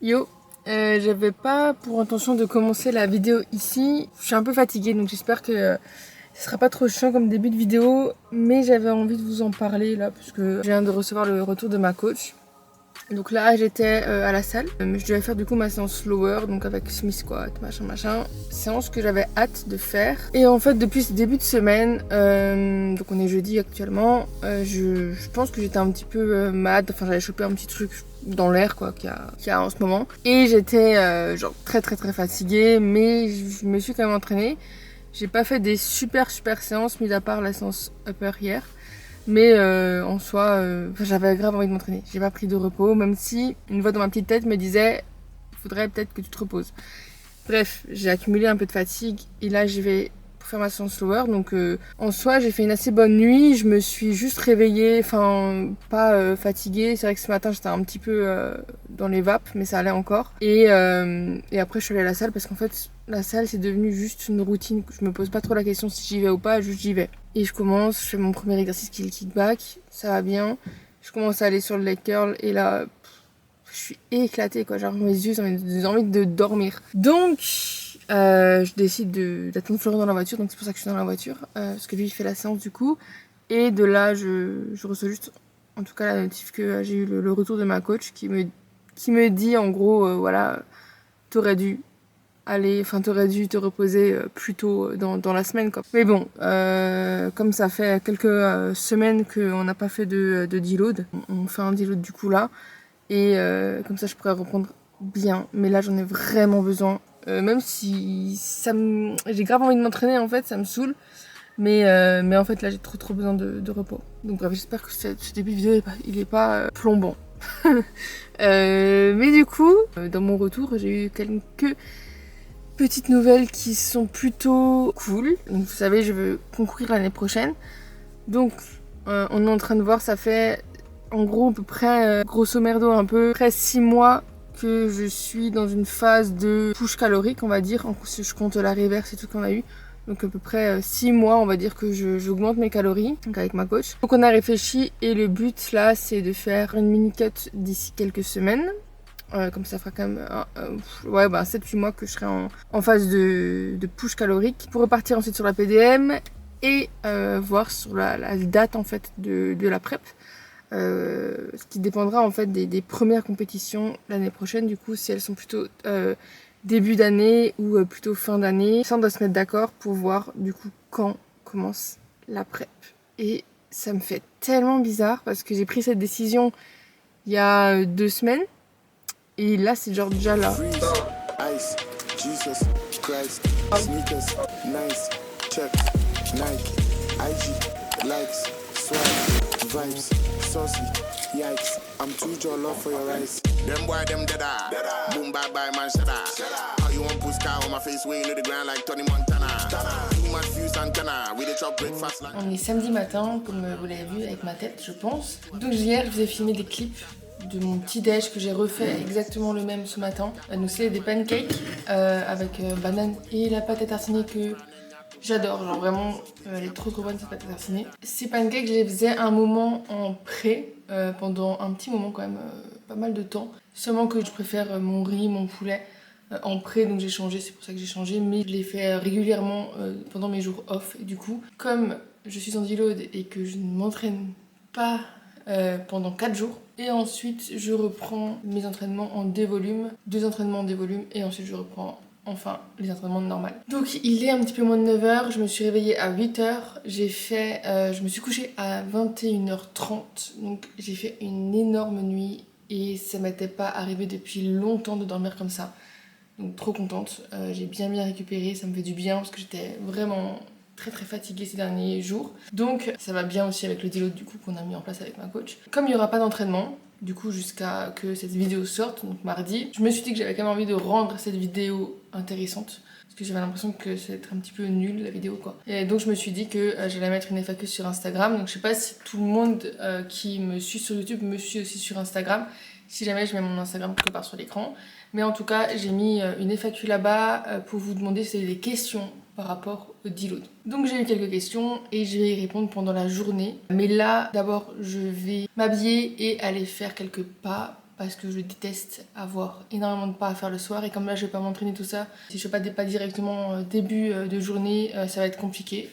Yo, j'avais pas pour intention de commencer la vidéo ici. Je suis un peu fatiguée donc j'espère que ce sera pas trop chiant comme début de vidéo. Mais j'avais envie de vous en parler là parce que je viens de recevoir le retour de ma coach. Donc là j'étais à la salle. Je devais faire du coup ma séance lower, donc avec semi squat, machin. Séance que j'avais hâte de faire. Et en fait depuis ce début de semaine, donc on est jeudi actuellement, je pense que j'étais un petit peu malade. Enfin j'avais chopé un petit truc dans l'air quoi qu'il y a en ce moment. Et j'étais genre très fatiguée, mais je me suis quand même entraînée. J'ai pas fait des super séances, mis à part la séance upper hier. Mais en soi, j'avais grave envie de m'entraîner. J'ai pas pris de repos, même si une voix dans ma petite tête me disait il faudrait peut-être que tu te reposes. Bref, j'ai accumulé un peu de fatigue et là je vais pour faire ma séance lower. Donc en soi, j'ai fait une assez bonne nuit. Je me suis juste réveillée, enfin pas fatiguée. C'est vrai que ce matin j'étais un petit peu dans les vapes, mais ça allait encore. Et après je suis allée à la salle parce qu'en fait la salle c'est devenu juste une routine. Je me pose pas trop la question si j'y vais ou pas, juste j'y vais. Et je fais mon premier exercice qui est le kickback, ça va bien. Je commence à aller sur le leg curl et là, je suis éclatée quoi, genre mes yeux ont envie de dormir. Donc, je décide d'attendre Florian dans la voiture, donc c'est pour ça que je suis dans la voiture, parce que lui il fait la séance du coup. Et de là, je reçois juste, en tout cas la notif que j'ai eu le retour de ma coach qui me dit en gros, voilà, t'aurais dû te reposer plus tôt dans la semaine quoi. Mais bon, comme ça fait quelques semaines qu'on n'a pas fait de deload, on fait un deload du coup là, et comme ça je pourrais reprendre bien, mais là j'en ai vraiment besoin, même si j'ai grave envie de m'entraîner en fait, ça me saoule, mais en fait là j'ai trop besoin de repos. Donc bref, j'espère que ce début de vidéo il est pas plombant. Mais du coup, dans mon retour, j'ai eu quelques petites nouvelles qui sont plutôt cool. Donc vous savez, je veux concourir l'année prochaine. Donc on est en train de voir, ça fait en gros à peu près, grosso merdo un peu, près 6 mois que je suis dans une phase de push calorique, on va dire, si je compte la reverse et tout qu'on a eu. Donc à peu près 6 mois, on va dire que j'augmente mes calories, donc avec ma coach. Donc on a réfléchi et le but là, c'est de faire une mini cut d'ici quelques semaines. Comme ça fera quand même 7-8 mois que je serai en phase de push calorique pour repartir ensuite sur la PDM et voir sur la date en fait de la prep, ce qui dépendra en fait des premières compétitions l'année prochaine, du coup si elles sont plutôt début d'année ou plutôt fin d'année. Ça on doit se mettre d'accord pour voir du coup quand commence la prep. Et ça me fait tellement bizarre parce que j'ai pris cette décision il y a 2 semaines. Et là, c'est genre déjà là. Ice, Jesus Christ, sneakers, nice, Chucks, Nike, IG, likes, swag, vibes, saucy, yikes. I'm too jollof for your rice. Them boy, them deada. Boom, bye bye, man, shut up. How you want push car on my face, way into the ground like Tony Montana. Too much fuse antenna. We the chop breakfast like. On est samedi matin, comme vous l'avez vu avec ma tête, je pense. Donc hier, je vous ai filmé des clips de mon petit déj que j'ai refait exactement le même ce matin. Donc c'est des pancakes avec banane et la pâte à tartiner que j'adore, genre vraiment elle est trop bonne cette pâte à tartiner. Ces pancakes je les faisais un moment en pré, pendant un petit moment quand même, pas mal de temps. Seulement que je préfère mon riz, mon poulet en pré, donc j'ai changé, c'est pour ça que j'ai changé, mais je les fais régulièrement pendant mes jours off. Et du coup, comme je suis en deload et que je ne m'entraîne pas pendant 4 jours. Et ensuite, je reprends mes entraînements en dévolume, 2 entraînements en dévolume, et ensuite je reprends enfin les entraînements normaux. Donc il est un petit peu moins de 9h, je me suis réveillée à 8h, je me suis couchée à 21h30, donc j'ai fait une énorme nuit et ça m'était pas arrivé depuis longtemps de dormir comme ça. Donc trop contente, j'ai bien récupéré, ça me fait du bien parce que j'étais vraiment très fatiguée ces derniers jours. Donc ça va bien aussi avec le deload du coup qu'on a mis en place avec ma coach. Comme il n'y aura pas d'entraînement, du coup jusqu'à que cette vidéo sorte, donc mardi, je me suis dit que j'avais quand même envie de rendre cette vidéo intéressante. Parce que j'avais l'impression que ça allait être un petit peu nul la vidéo quoi. Et donc je me suis dit que j'allais mettre une FAQ sur Instagram. Donc je sais pas si tout le monde qui me suit sur YouTube me suit aussi sur Instagram. Si jamais je mets mon Instagram quelque part sur l'écran. Mais en tout cas j'ai mis une FAQ là-bas pour vous demander si vous avez des questions par rapport au deload. Donc j'ai eu quelques questions et je vais y répondre pendant la journée. Mais là, d'abord, je vais m'habiller et aller faire quelques pas parce que je déteste avoir énormément de pas à faire le soir et comme là je vais pas m'entraîner tout ça, si je fais pas des pas directement début de journée, ça va être compliqué.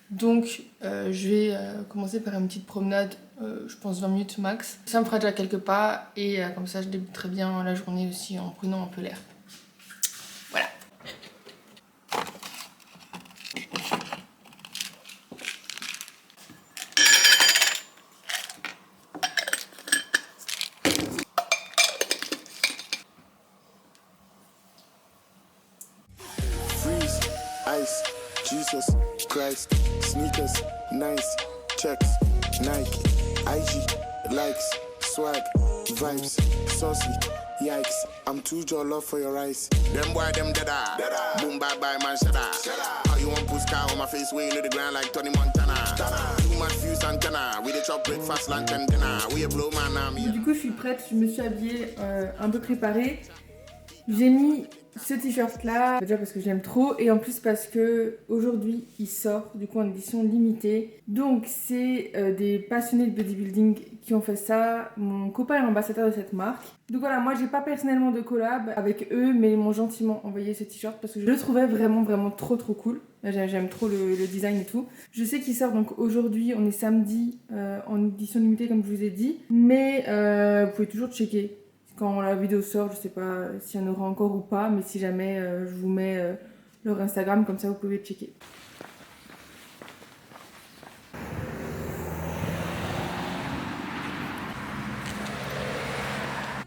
Donc je vais commencer par une petite promenade, je pense 20 minutes max. Ça me fera déjà quelques pas et comme ça je débuterai bien la journée aussi en prenant un peu l'air. Voilà. Freeze, ice, Jesus Christ, sneakers, nice, checks, Nike, IG, likes, swag, vibes, saucy, yikes. I'm too jollof for your rice. Them boy, them dead-eye. Boom, bye bye, man, shut up. How you want push car on my face, way into the ground like Tony Montana. Too much fuse antenna. We the chop breakfast, lunch and dinner. We a blow man, Du coup, je suis prête, je me suis habillée, un peu préparée. J'ai mis ce t-shirt là, déjà parce que j'aime trop et en plus parce que aujourd'hui il sort du coup en édition limitée. Donc c'est des passionnés de bodybuilding qui ont fait ça. Mon copain est ambassadeur de cette marque. Donc voilà, moi j'ai pas personnellement de collab avec eux mais ils m'ont gentiment envoyé ce t-shirt parce que je le trouvais vraiment trop cool. J'aime trop le design et tout. Je sais qu'il sort donc aujourd'hui, on est samedi en édition limitée comme je vous ai dit. Mais vous pouvez toujours checker. Quand la vidéo sort, je sais pas s'il y en aura encore ou pas, mais si jamais, je vous mets leur Instagram, comme ça vous pouvez checker.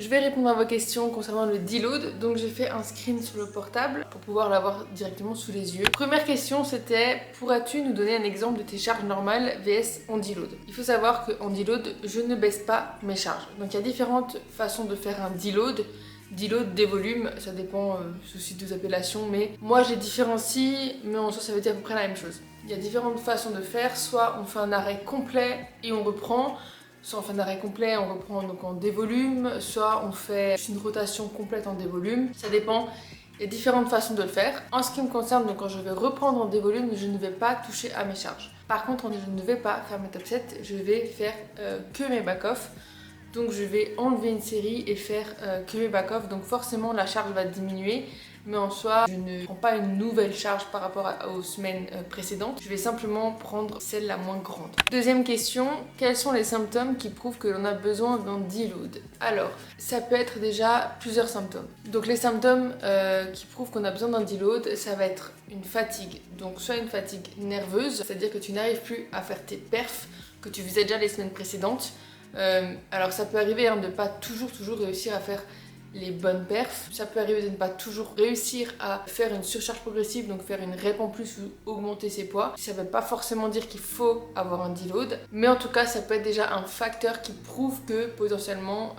Je vais répondre à vos questions concernant le deload. Donc j'ai fait un screen sur le portable pour pouvoir l'avoir directement sous les yeux. Première question c'était: pourras-tu nous donner un exemple de tes charges normales vs en deload? Il faut savoir qu'en deload, je ne baisse pas mes charges. Donc il y a différentes façons de faire un deload. Deload, des volumes, ça dépend aussi des appellations, mais moi j'ai différencie, mais en soi ça veut dire à peu près la même chose. Il y a différentes façons de faire, soit on fait un arrêt complet et on reprend, soit on fait un arrêt complet, on reprend donc en dévolume, soit on fait une rotation complète en dévolume, ça dépend. Il y a différentes façons de le faire. En ce qui me concerne, donc quand je vais reprendre en dévolume, je ne vais pas toucher à mes charges. Par contre, je ne vais pas faire mes top sets, je vais faire que mes back-off. Donc je vais enlever une série et faire que mes back-off, donc forcément la charge va diminuer. Mais en soi, je ne prends pas une nouvelle charge par rapport aux semaines précédentes. Je vais simplement prendre celle la moins grande. Deuxième question, quels sont les symptômes qui prouvent que l'on a besoin d'un deload? Alors, ça peut être déjà plusieurs symptômes. Donc les symptômes qui prouvent qu'on a besoin d'un deload, ça va être une fatigue. Donc soit une fatigue nerveuse, c'est-à-dire que tu n'arrives plus à faire tes perfs que tu faisais déjà les semaines précédentes. Alors ça peut arriver de ne pas toujours réussir à faire les bonnes perfs. Ça peut arriver de ne pas toujours réussir à faire une surcharge progressive, donc faire une rep en plus ou augmenter ses poids. Ça ne veut pas forcément dire qu'il faut avoir un deload, mais en tout cas ça peut être déjà un facteur qui prouve que potentiellement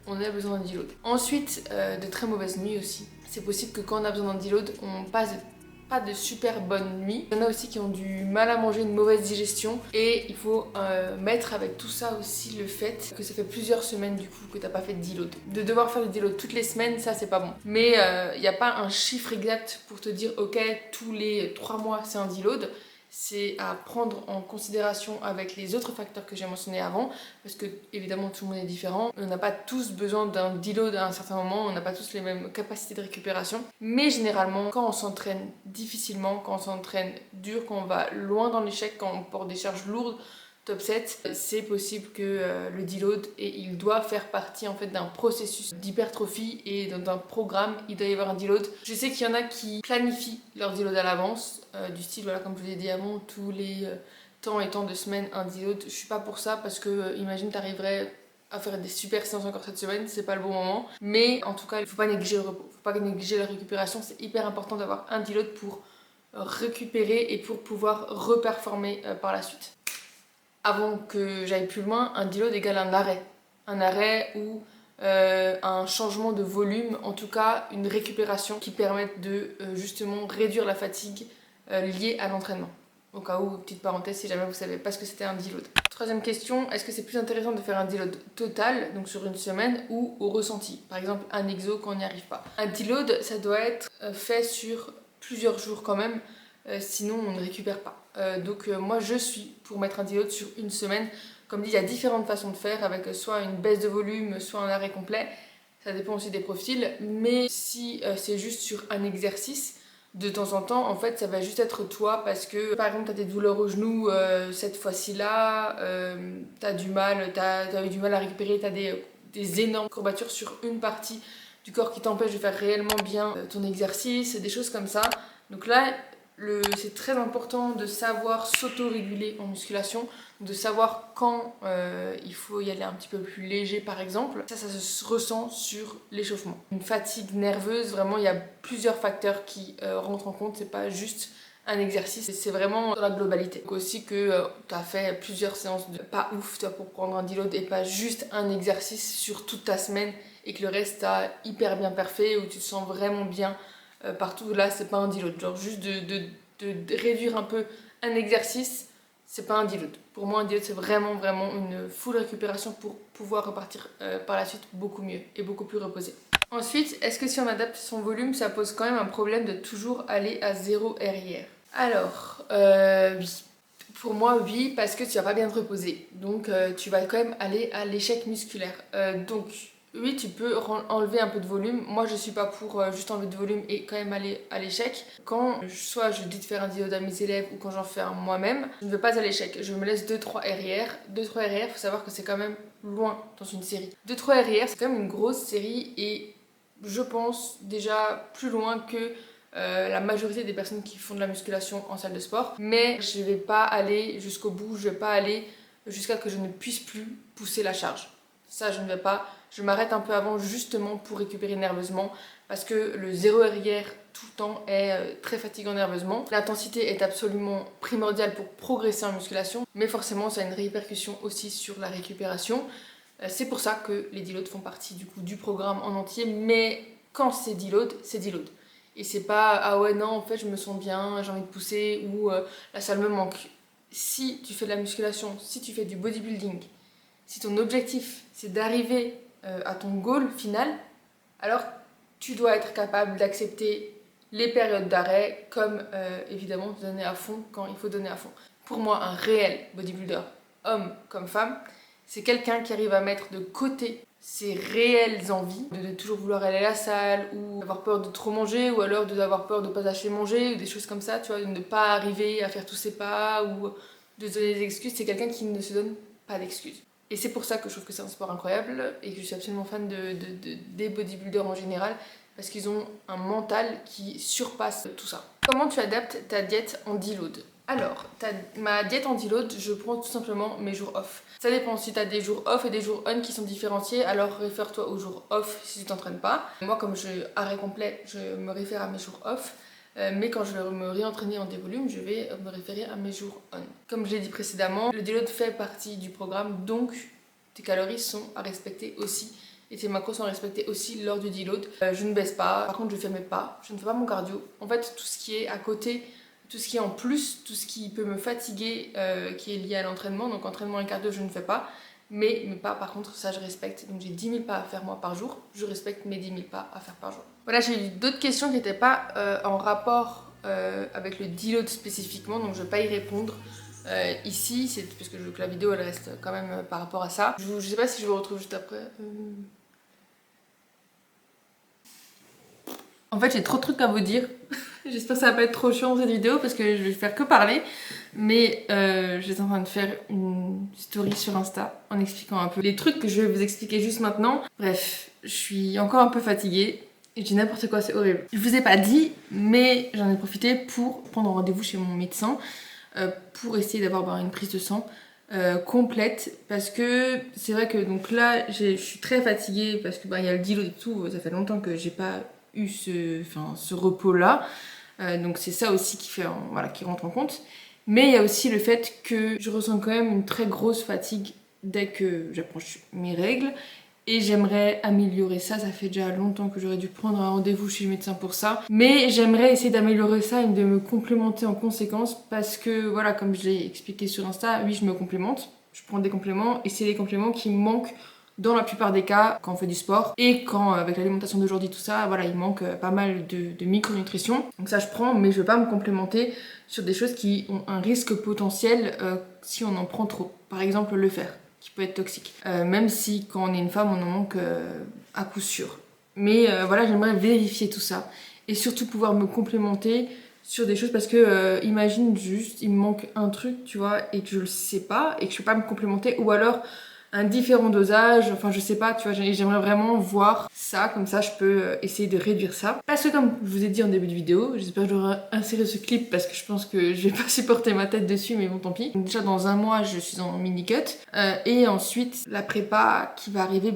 on a besoin d'un deload. Ensuite, de très mauvaises nuits aussi. C'est possible que quand on a besoin d'un deload, on passe pas de super bonnes nuits. Il y en a aussi qui ont du mal à manger, une mauvaise digestion, et il faut mettre avec tout ça aussi le fait que ça fait plusieurs semaines du coup que t'as pas fait de deload. De devoir faire le deload toutes les semaines, ça c'est pas bon. Mais il n'y a pas un chiffre exact pour te dire ok, tous les 3 mois c'est un deload. C'est à prendre en considération avec les autres facteurs que j'ai mentionnés avant, parce que évidemment tout le monde est différent, on n'a pas tous besoin d'un deload à un certain moment, on n'a pas tous les mêmes capacités de récupération, mais généralement quand on s'entraîne difficilement, quand on s'entraîne dur, quand on va loin dans l'échec, quand on porte des charges lourdes, top 7, c'est possible que le deload, et il doit faire partie en fait d'un processus d'hypertrophie et d'un programme, il doit y avoir un deload. Je sais qu'il y en a qui planifient leur deload à l'avance, du style voilà, comme je vous l'ai dit avant, tous les temps et temps de semaines un deload. Je suis pas pour ça parce que imagine t'arriverais à faire des super séances encore cette semaine, c'est pas le bon moment, mais en tout cas il faut pas négliger le repos, faut pas négliger la récupération, c'est hyper important d'avoir un deload pour récupérer et pour pouvoir reperformer par la suite. Avant que j'aille plus loin, un deload égale un arrêt. Un arrêt ou un changement de volume, en tout cas une récupération qui permette de justement réduire la fatigue liée à l'entraînement. Au cas où, petite parenthèse, si jamais vous ne savez pas ce que c'était un deload. Troisième question, est-ce que c'est plus intéressant de faire un deload total, donc sur une semaine, ou au ressenti? Par exemple, un exo quand on n'y arrive pas. Un deload, ça doit être fait sur plusieurs jours quand même. sinon on ne récupère pas. Donc moi je suis pour mettre un deload sur une semaine. Comme dit, il y a différentes façons de faire avec soit une baisse de volume, soit un arrêt complet. Ça dépend aussi des profils, mais si c'est juste sur un exercice, de temps en temps, en fait, ça va juste être toi parce que, par exemple, t'as des douleurs au genou cette fois-ci là, t'as eu du mal à récupérer, t'as des énormes courbatures sur une partie du corps qui t'empêche de faire réellement bien ton exercice, des choses comme ça. Donc là, c'est très important de savoir s'auto-réguler en musculation, de savoir quand il faut y aller un petit peu plus léger par exemple. Ça se ressent sur l'échauffement. Une fatigue nerveuse, vraiment il y a plusieurs facteurs qui rentrent en compte, c'est pas juste un exercice, c'est vraiment dans la globalité. Donc aussi que tu as fait plusieurs séances de pas ouf toi, pour prendre un deload et pas juste un exercice sur toute ta semaine et que le reste t'as hyper bien parfait ou tu te sens vraiment bien partout. Là c'est pas un deload, genre juste de réduire un peu un exercice, c'est pas un deload. Pour moi un deload c'est vraiment une full récupération pour pouvoir repartir par la suite beaucoup mieux et beaucoup plus reposé. Ensuite, est-ce que si on adapte son volume, ça pose quand même un problème de toujours aller à 0 RIR? Alors, oui. Pour moi, oui, parce que tu vas pas bien te reposer. Donc, tu vas quand même aller à l'échec musculaire. Donc, oui, tu peux enlever un peu de volume. Moi, je suis pas pour juste enlever de volume et quand même aller à l'échec. Quand soit je dis de faire un deload à mes élèves ou quand j'en fais un moi-même, je ne veux pas à l'échec. Je me laisse 2-3 RIR. 2-3 RIR, faut savoir que c'est quand même loin dans une série. 2-3 RIR, c'est quand même une grosse série et je pense déjà plus loin que la majorité des personnes qui font de la musculation en salle de sport. Mais je vais pas aller jusqu'au bout, je vais pas aller jusqu'à que je ne puisse plus pousser la charge. Ça, je ne vais pas. Je m'arrête un peu avant justement pour récupérer nerveusement parce que le 0 RIR tout le temps est très fatigant nerveusement. L'intensité est absolument primordiale pour progresser en musculation, mais forcément ça a une répercussion aussi sur la récupération. C'est pour ça que les deloads font partie du coup du programme en entier, mais quand c'est deload, c'est deload. Et c'est pas ah ouais non en fait je me sens bien, j'ai envie de pousser ou la salle me manque. Si tu fais de la musculation, si tu fais du bodybuilding, si ton objectif c'est d'arriver à ton goal final, alors tu dois être capable d'accepter les périodes d'arrêt comme évidemment donner à fond quand il faut donner à fond. Pour moi, un réel bodybuilder, homme comme femme, c'est quelqu'un qui arrive à mettre de côté ses réelles envies, de toujours vouloir aller à la salle ou d'avoir peur de trop manger ou alors d'avoir peur de ne pas assez manger ou des choses comme ça, tu vois, de ne pas arriver à faire tous ses pas ou de se donner des excuses. C'est quelqu'un qui ne se donne pas d'excuses. Et c'est pour ça que je trouve que c'est un sport incroyable et que je suis absolument fan des bodybuilders en général parce qu'ils ont un mental qui surpasse tout ça. Comment tu adaptes ta diète en deload? Alors, ma diète en deload, je prends tout simplement mes jours off. Ça dépend si tu as des jours off et des jours on qui sont différenciés, alors réfère-toi aux jours off si tu t'entraînes pas. Moi, comme je arrêt complet, je me réfère à mes jours off. Mais quand je vais me réentraîner en dévolume, je vais me référer à mes jours on. Comme je l'ai dit précédemment, le deload fait partie du programme, donc tes calories sont à respecter aussi et tes macros sont respectés aussi lors du deload. Je ne baisse pas, par contre je fais mes pas, je ne fais pas mon cardio. En fait, tout ce qui est à côté, tout ce qui est en plus, tout ce qui peut me fatiguer, qui est lié à l'entraînement, donc entraînement et cardio je ne fais pas. Mais mes pas par contre ça je respecte, donc j'ai 10 000 pas à faire moi par jour, je respecte mes 10 000 pas à faire par jour. Voilà, j'ai eu d'autres questions qui n'étaient pas en rapport avec le deload spécifiquement, donc je ne vais pas y répondre ici, c'est parce que je veux que la vidéo elle reste quand même par rapport à ça. Je sais pas si je vous retrouve juste après. En fait j'ai trop de trucs à vous dire. J'espère que ça va pas être trop chiant cette vidéo parce que je vais faire que parler. Mais je suis en train de faire une story sur Insta en expliquant un peu les trucs que je vais vous expliquer juste maintenant. Bref, je suis encore un peu fatiguée. Et je dis n'importe quoi, c'est horrible. Je vous ai pas dit, mais j'en ai profité pour prendre rendez-vous chez mon médecin pour essayer d'avoir une prise de sang complète. Parce que c'est vrai que donc là, je suis très fatiguée parce que y a le deload et tout. Ça fait longtemps que j'ai pas eu ce repos-là. Donc c'est ça aussi qui rentre en compte. Mais il y a aussi le fait que je ressens quand même une très grosse fatigue dès que j'approche mes règles. Et j'aimerais améliorer ça, ça fait déjà longtemps que j'aurais dû prendre un rendez-vous chez le médecin pour ça. Mais j'aimerais essayer d'améliorer ça et de me complémenter en conséquence parce que voilà, comme je l'ai expliqué sur Insta, oui je me complémente, je prends des compléments et c'est des compléments qui me manquent dans la plupart des cas quand on fait du sport et quand avec l'alimentation d'aujourd'hui tout ça, voilà, il manque pas mal de micronutrition. Donc ça je prends, mais je veux pas me complémenter sur des choses qui ont un risque potentiel si on en prend trop. Par exemple le fer, qui peut être toxique. Même si quand on est une femme on en manque à coup sûr. Mais voilà, j'aimerais vérifier tout ça et surtout pouvoir me complémenter sur des choses parce que imagine juste il me manque un truc, tu vois, et que je le sais pas et que je peux pas me complémenter, ou alors un différent dosage, enfin je sais pas, tu vois, j'aimerais vraiment voir ça, comme ça je peux essayer de réduire ça. Parce que comme je vous ai dit en début de vidéo, j'espère que j'aurai inséré ce clip parce que je pense que je vais pas supporter ma tête dessus, mais bon tant pis. Donc déjà dans un mois je suis en mini cut et ensuite la prépa qui va arriver,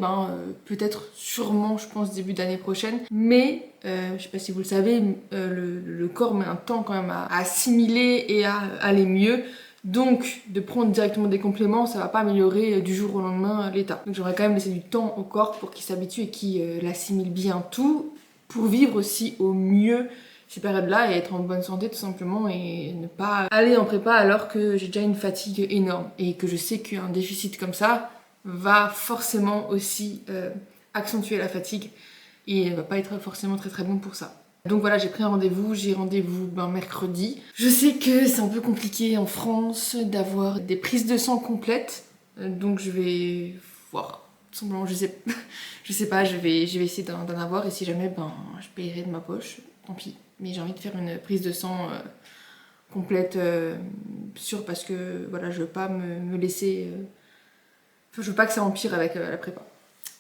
peut-être sûrement je pense début d'année prochaine, mais je sais pas si vous le savez, le corps met un temps quand même à assimiler et à aller mieux. Donc, de prendre directement des compléments, ça va pas améliorer du jour au lendemain l'état. Donc j'aurais quand même laissé du temps au corps pour qu'il s'habitue et qu'il assimile bien tout, pour vivre aussi au mieux ces périodes-là et être en bonne santé tout simplement, et ne pas aller en prépa alors que j'ai déjà une fatigue énorme et que je sais qu'un déficit comme ça va forcément aussi accentuer la fatigue et va pas être forcément très très bon pour ça. Donc voilà, j'ai pris un rendez-vous, j'ai rendez-vous mercredi. Je sais que c'est un peu compliqué en France d'avoir des prises de sang complètes, donc je vais voir. Simplement, je sais pas, je vais essayer d'en avoir, et si jamais, je payerai de ma poche, tant pis. Mais j'ai envie de faire une prise de sang complète, sûre, parce que voilà, je veux pas me laisser... Enfin, je veux pas que ça empire avec la prépa.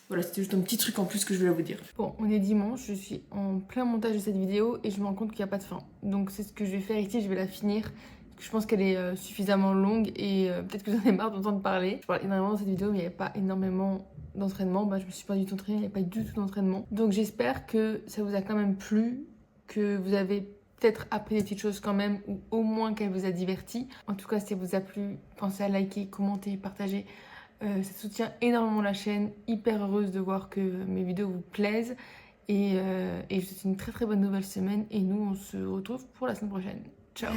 Voilà, c'était juste un petit truc en plus que je voulais vous dire. Bon, on est dimanche, je suis en plein montage de cette vidéo et je me rends compte qu'il n'y a pas de fin. Donc c'est ce que je vais faire ici, je vais la finir. Parce que je pense qu'elle est suffisamment longue et peut-être que j'en ai marre d'entendre parler. Je parle énormément dans cette vidéo, mais il n'y avait pas énormément d'entraînement. Je me suis pas du tout entraînée, il n'y avait pas du tout d'entraînement. Donc j'espère que ça vous a quand même plu, que vous avez peut-être appris des petites choses quand même, ou au moins qu'elle vous a diverti. En tout cas, si ça vous a plu, pensez à liker, commenter, partager. Ça soutient énormément la chaîne, hyper heureuse de voir que mes vidéos vous plaisent et je vous souhaite une très très bonne nouvelle semaine et nous on se retrouve pour la semaine prochaine. Ciao.